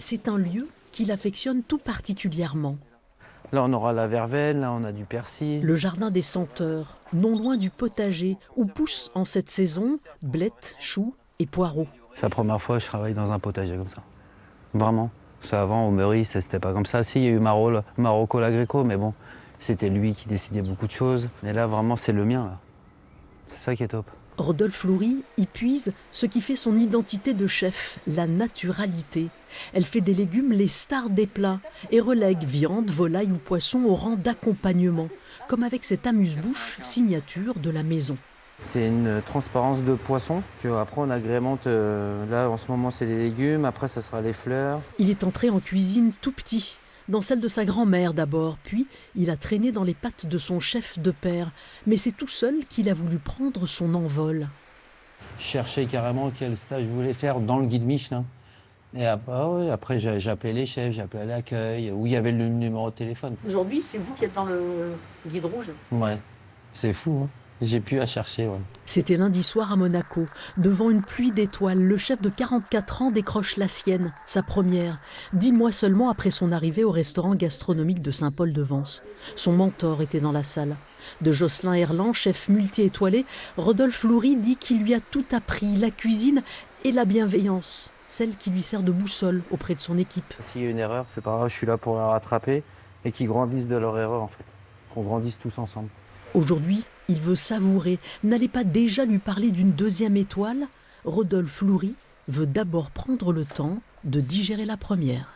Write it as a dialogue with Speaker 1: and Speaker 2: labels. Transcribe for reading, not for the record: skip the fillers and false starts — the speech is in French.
Speaker 1: C'est un lieu qu'il affectionne tout particulièrement.
Speaker 2: Là, on aura la verveine, là, on a du persil.
Speaker 1: Le jardin des senteurs, non loin du potager, où poussent en cette saison blettes, choux et poireaux.
Speaker 2: C'est la première fois que je travaille dans un potager comme ça. Vraiment. Parce qu'avant, au Meurice, c'était pas comme ça. Si, il y a eu Marocco Lagreco, mais bon, c'était lui qui décidait beaucoup de choses. Et là, vraiment, c'est le mien, là. C'est ça qui est top.
Speaker 1: Rodolphe Loury y puise ce qui fait son identité de chef, la naturalité. Elle fait des légumes les stars des plats et relègue viande, volaille ou poisson au rang d'accompagnement, comme avec cette amuse-bouche, signature de la maison.
Speaker 2: C'est une transparence de poisson qu'après on agrémente. Là, en ce moment, c'est les légumes. Après, ça sera les fleurs.
Speaker 1: Il est entré en cuisine tout petit, dans celle de sa grand-mère d'abord, puis il a traîné dans les pattes de son chef de père. Mais c'est tout seul qu'il a voulu prendre son envol.
Speaker 2: Je cherchais carrément quel stage je voulais faire dans le guide Michelin. Et après j'ai appelé les chefs, j'ai appelé à l'accueil, où il y avait le numéro de téléphone.
Speaker 3: Aujourd'hui, c'est vous qui êtes dans le guide rouge.
Speaker 2: Ouais, c'est fou, hein. J'ai pu à chercher, ouais.
Speaker 1: C'était lundi soir à Monaco. Devant une pluie d'étoiles, le chef de 44 ans décroche la sienne, sa première, 10 mois seulement après son arrivée au restaurant gastronomique de Saint-Paul-de-Vence. Son mentor était dans la salle. De Jocelyn Herland, chef multi-étoilé, Rodolphe Loury dit qu'il lui a tout appris, la cuisine et la bienveillance, celle qui lui sert de boussole auprès de son équipe.
Speaker 2: S'il y a une erreur, c'est pas grave, je suis là pour la rattraper et qu'ils grandissent de leur erreur, en fait. Qu'on grandisse tous ensemble.
Speaker 1: Aujourd'hui, il veut savourer. N'allez pas déjà lui parler d'une deuxième étoile? Rodolphe Loury veut d'abord prendre le temps de digérer la première.